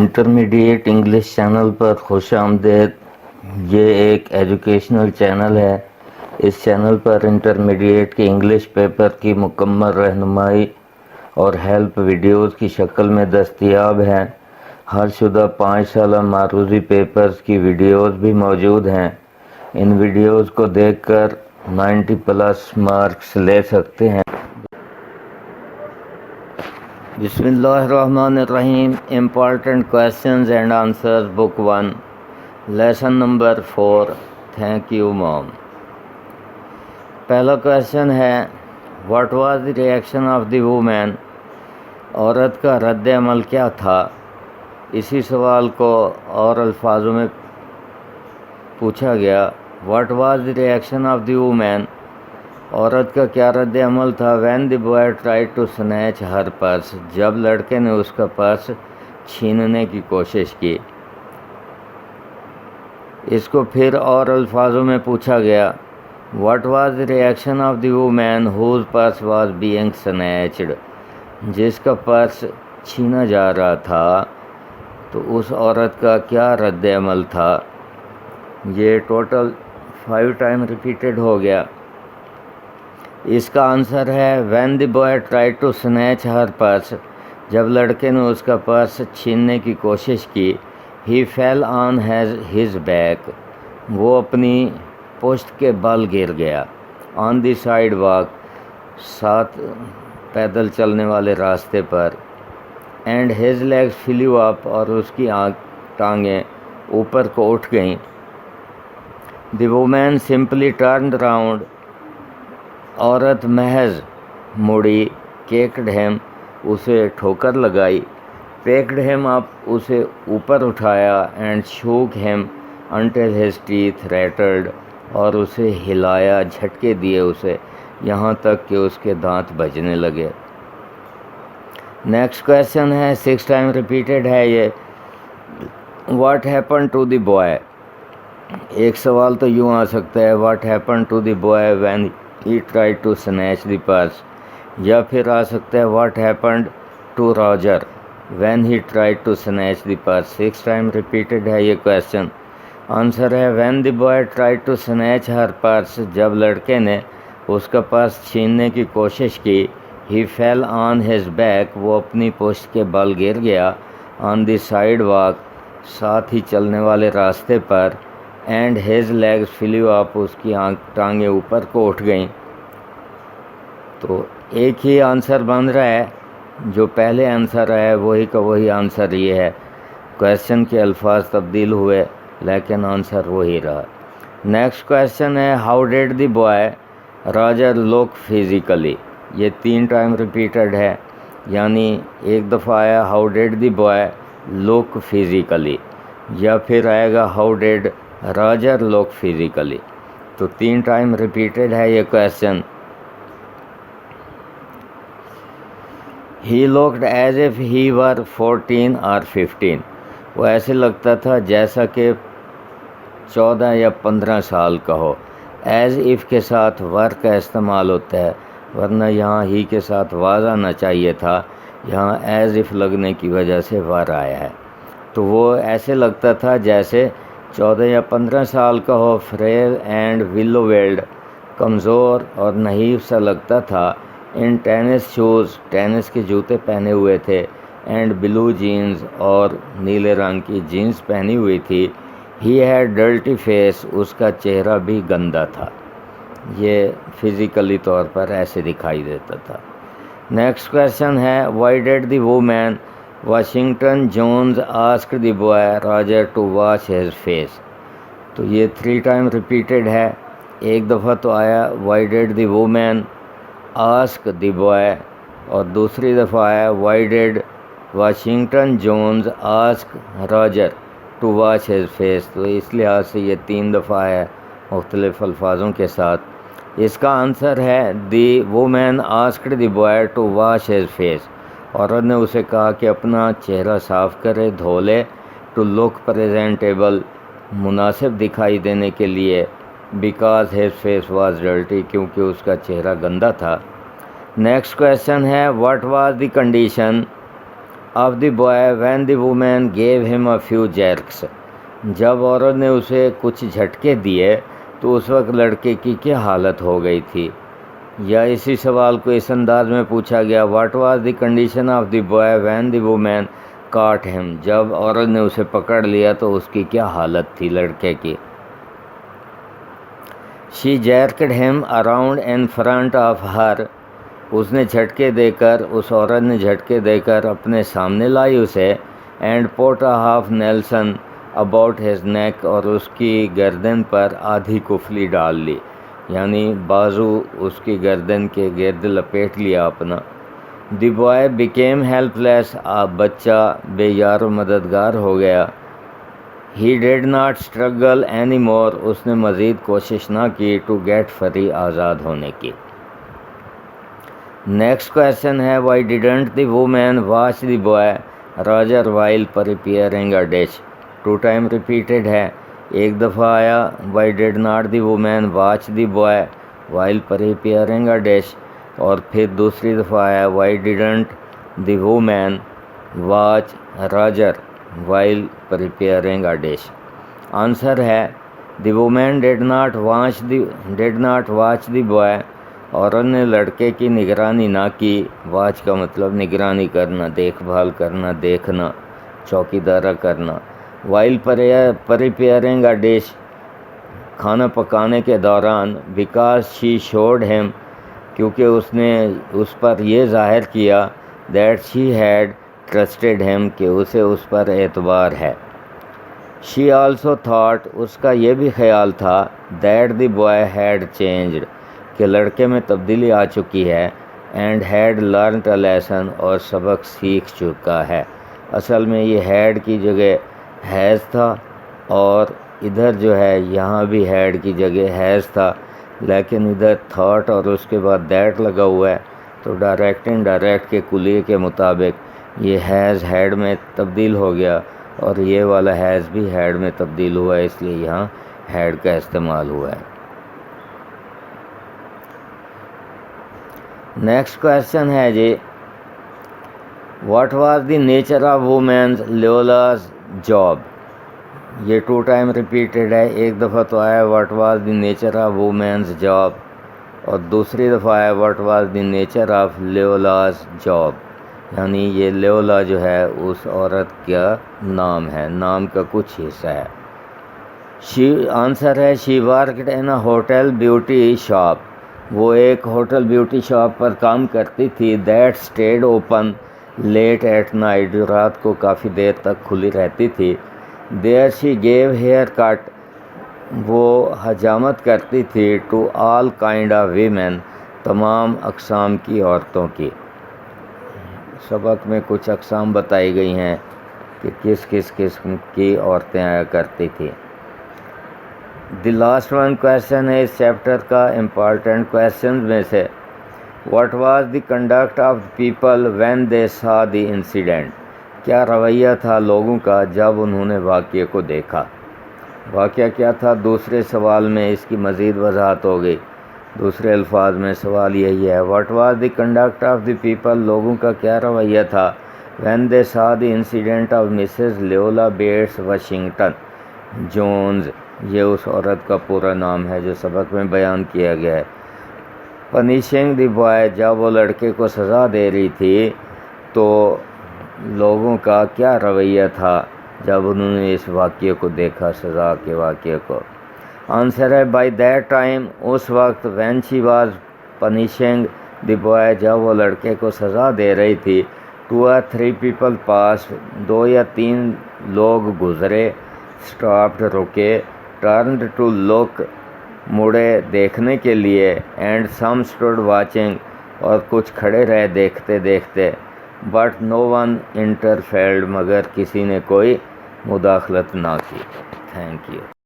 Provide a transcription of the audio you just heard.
Intermediate English channel پر خوش آمدید۔ یہ ایک ایجوکیشنل چینل ہے۔ اس چینل پر انٹرمیڈیٹ کے انگلش پیپر کی مکمل رہنمائی اور ہیلپ ویڈیوز کی شکل میں دستیاب ہیں۔ حل شدہ 5 سالہ معروضی پیپرز کی ویڈیوز بھی موجود ہیں۔ ان ویڈیوز کو دیکھ کر 90+ مارکس لے سکتے ہیں۔ بسم اللہ الرحمن الرحیم۔ Important questions and answers book 1 lesson number 4۔ Thank you mom. پہلا کویسچن ہے what was the reaction of the women? عورت کا رد عمل کیا تھا؟ اسی سوال کو اور الفاظوں میں پوچھا گیا۔ What was the reaction of the women? عورت کا کیا رد عمل تھا؟ When the boy tried to snatch her purse, جب لڑکے نے اس کا پرس چھیننے کی کوشش کی۔ اس کو پھر اور الفاظوں میں پوچھا گیا۔ What was the reaction of the woman whose purse was being snatched, جس کا پرس چھینا جا رہا تھا تو اس عورت کا کیا رد عمل تھا؟ یہ ٹوٹل 5 ٹائم ریپیٹڈ ہو گیا۔ اس کا آنسر ہے when the boy try to snatch her purse, جب لڑکے نے اس کا پرس چھیننے کی کوشش کی۔ ہی فیل آن ہز بیک، وہ اپنی پشت کے بل گر گیا۔ آن دی سائڈ واک، ساتھ پیدل چلنے والے راستے پر۔ اینڈ ہز لیگز فلیو اپ، اور اس کی ٹانگیں اوپر کو اٹھ گئیں۔ دی وومین سمپلی ٹرنڈ راؤنڈ، عورت محض مڑی۔ کیکڈ ہیم، اسے ٹھوکر لگائی۔ پیکڈ ہیم اپ، اسے اوپر اٹھایا۔ And shook him until his teeth rattled, اور اسے ہلایا، جھٹکے دیے اسے، یہاں تک کہ اس کے دانت بجنے لگے۔ نیکسٹ کویسچن ہے 6 ٹائم ریپیٹڈ ہے یہ۔ What happen to the boy? ایک سوال تو یوں آ سکتا ہے what happen to the boy when he try to snatch the purse, یا پھر آ سکتا ہے what happened to Roger when he try to snatch the purse. 6 time repeated ہے یہ کویسچن۔ آنسر ہے when the boy try to snatch her purse, جب لڑکے نے اس کا پرس چھیننے کی کوشش کی۔ ہی فیل آن ہز بیک، وہ اپنی پشت کے بل گر گیا۔ آن دی سائڈ واک، ساتھ ہی چلنے والے راستے پر۔ اینڈ ہز لیگز فلیو اپ، اس کی ٹانگیں اوپر کو اٹھ گئیں۔ تو ایک ہی آنسر بن رہا ہے، جو پہلے آنسر ہے وہی کا وہی آنسر یہ ہے۔ کویسچن کے الفاظ تبدیل ہوئے لیکن آنسر وہی رہا۔ نیکسٹ کویسچن ہے how did the boy Roger look physically? یہ 3 ٹائم ریپیٹڈ ہے، یعنی ایک دفعہ آیا how did the boy look physically, یا پھر آئے گا how did Roger look physically. تو 3 ٹائم ریپیٹڈ ہے یہ question. He looked as if he were 14 اور 15، وہ ایسے لگتا تھا جیسا کہ 14 یا 15 سال کا ہو۔ ایز ایف کے ساتھ ور کا استعمال ہوتا ہے، ورنہ یہاں ہی کے ساتھ واز آنا چاہیے تھا، یہاں ایز ایف لگنے کی وجہ سے ور آیا ہے۔ تو وہ ایسے لگتا تھا جیسے 14 یا 15 سال کا ہو۔ فریل اینڈ ولو ویلڈ، کمزور اور نحیف سا لگتا تھا۔ ان ٹینس شوز، ٹینس کے جوتے پہنے ہوئے تھے۔ اینڈ بلو جینز، اور نیلے رنگ کی جینز پہنی ہوئی تھی۔ ہی ہیڈ ڈرٹی فیس، اس کا چہرہ بھی گندا تھا۔ یہ فزیکلی طور پر ایسے دکھائی دیتا تھا۔ نیکسٹ کویسچن ہے why did the women Washington Jones asked the boy Roger to wash his face? تو یہ 3 ٹائم ریپیٹڈ ہے۔ ایک دفعہ تو آیا why did the women ask the boy, اور دوسری دفعہ آیا why did Washington Jones ask Roger to wash his face. تو اس لحاظ سے یہ 3 دفعہ ہے مختلف الفاظوں کے ساتھ۔ اس کا آنسر ہے the woman asked the boy to wash his face, عورت نے اسے کہا کہ اپنا چہرہ صاف کرے، دھو لے۔ ٹو لک پریزنٹیبل، مناسب دکھائی دینے کے لیے۔ Because his face was dirty, کیونکہ اس کا چہرہ گندا تھا۔ نیکسٹ کویسچن ہے what was the condition of the boy when the women gave him a few جرکس. جب عورت نے اسے کچھ جھٹکے دیے تو اس وقت لڑکے کی کیا حالت ہو گئی تھی. یا اسی سوال کو اس انداز میں پوچھا گیا what was the condition of the boy when the woman caught him. جب عورت نے اسے پکڑ لیا تو اس کی کیا حالت تھی لڑکے کی. She jerked him around in front of her. اس نے جھٹکے دے کر اس عورت نے جھٹکے دے کر اپنے سامنے لائی اسے. And put a half nelson about his neck. اور اس کی گردن پر آدھی کفلی ڈال لی یعنی بازو اس کی گردن کے گرد لپیٹ لیا اپنا. The boy became helpless. بچہ بے یار و مددگار ہو گیا. He did not struggle any more. اس نے مزید کوشش نہ کی ٹو گیٹ فری آزاد ہونے کی. نیکسٹ کویشچن ہے why didn't the woman watch the boy Roger while preparing a dish. 2 time repeated ہے. ایک دفعہ آیا why did not the woman watch the boy while preparing a dish. اور پھر دوسری دفعہ آیا why didn't the woman watch Roger while preparing a dish. Answer ہے the woman did not watch the boy. عورت نے لڑکے کی نگرانی نہ کی. واچ کا مطلب نگرانی کرنا، دیکھ بھال کرنا، دیکھنا، چوکیدارہ کرنا. وائل پریپیئرنگ اے ڈش کھانا پکانے کے دوران. بیکاز شی شوڈ ہم کیونکہ اس نے اس پر یہ ظاہر کیا دیٹ شی ہیڈ ٹرسٹڈ ہم کہ اسے اس پر اعتبار ہے. شی آلسو تھاٹ اس کا یہ بھی خیال تھا that the boy had changed کہ لڑکے میں تبدیلی آ چکی ہے. And had learnt a lesson اور سبق سیکھ چکا ہے. اصل میں یہ ہیڈ کی جگہ ہیز تھا اور ادھر جو ہے یہاں بھی ہیڈ کی جگہ ہیز تھا لیکن ادھر تھاٹ اور اس کے بعد دیٹ لگا ہوا ہے تو ڈائریکٹ انڈائریکٹ کے کلیے کے مطابق یہ ہیز ہیڈ میں تبدیل ہو گیا اور یہ والا ہیز بھی ہیڈ میں تبدیل ہوا ہے اس لیے یہاں ہیڈ کا استعمال ہوا ہے. نیکسٹ کویشچن ہے جی what was the nature of woman's Luella's job. یہ 2 ٹائم ریپیٹڈ ہے. ایک دفعہ تو آیا what was the nature of woman's job اور دوسری دفعہ آیا what was the nature of Luella's job. یعنی یہ لیولا جو ہے اس عورت کا نام ہے، نام کا کچھ حصہ ہے. آنسر ہے she worked in a hotel beauty shop. وہ ایک ہوٹل بیوٹی شاپ پر کام کرتی تھی. That stayed open late at night. جو رات کو کافی دیر تک کھلی رہتی تھی. There she gave haircut. وہ حجامت کرتی تھی to all kind of women. تمام اقسام کی عورتوں کی. سبق میں کچھ اقسام بتائی گئی ہیں کہ کس کس قسم کی عورتیں آیا کرتی تھی. دی لاسٹ ون کویشچن ہے اس چیپٹر کا امپارٹنٹ کویشچنز میں سے what was the conduct of people when they saw the incident. کیا رویہ تھا لوگوں کا جب انہوں نے واقعے کو دیکھا. واقعہ کیا تھا دوسرے سوال میں اس کی مزید وضاحت ہو گئی. دوسرے الفاظ میں سوال یہی ہے what was the conduct of the people. لوگوں کا کیا رویہ تھا when they saw the incident of Mrs Luella Bates Washington Jones. یہ اس عورت کا پورا نام ہے جو سبق میں بیان کیا گیا ہے. پنیشنگ دی بوائے. جب وہ لڑکے کو سزا دے رہی تھی تو لوگوں کا کیا رویہ تھا جب انہوں نے اس واقعے کو دیکھا، سزا کے واقعے کو. آنسر ہے بائی دیٹ ٹائم. اس وقت when she was punishing the boy. جب وہ لڑکے کو سزا دے رہی تھی 2 or 3 پیپل پاس. 2 یا 3 لوگ گزرے. اسٹاپڈ رکے. ٹرنڈ ٹو لک مڑے دیکھنے کے لیے. اینڈ سم اسٹوڈ واچنگ اور کچھ کھڑے رہے دیکھتے دیکھتے. بٹ نو ون انٹرفیئرڈ مگر کسی نے کوئی مداخلت نہ کی. Thank you.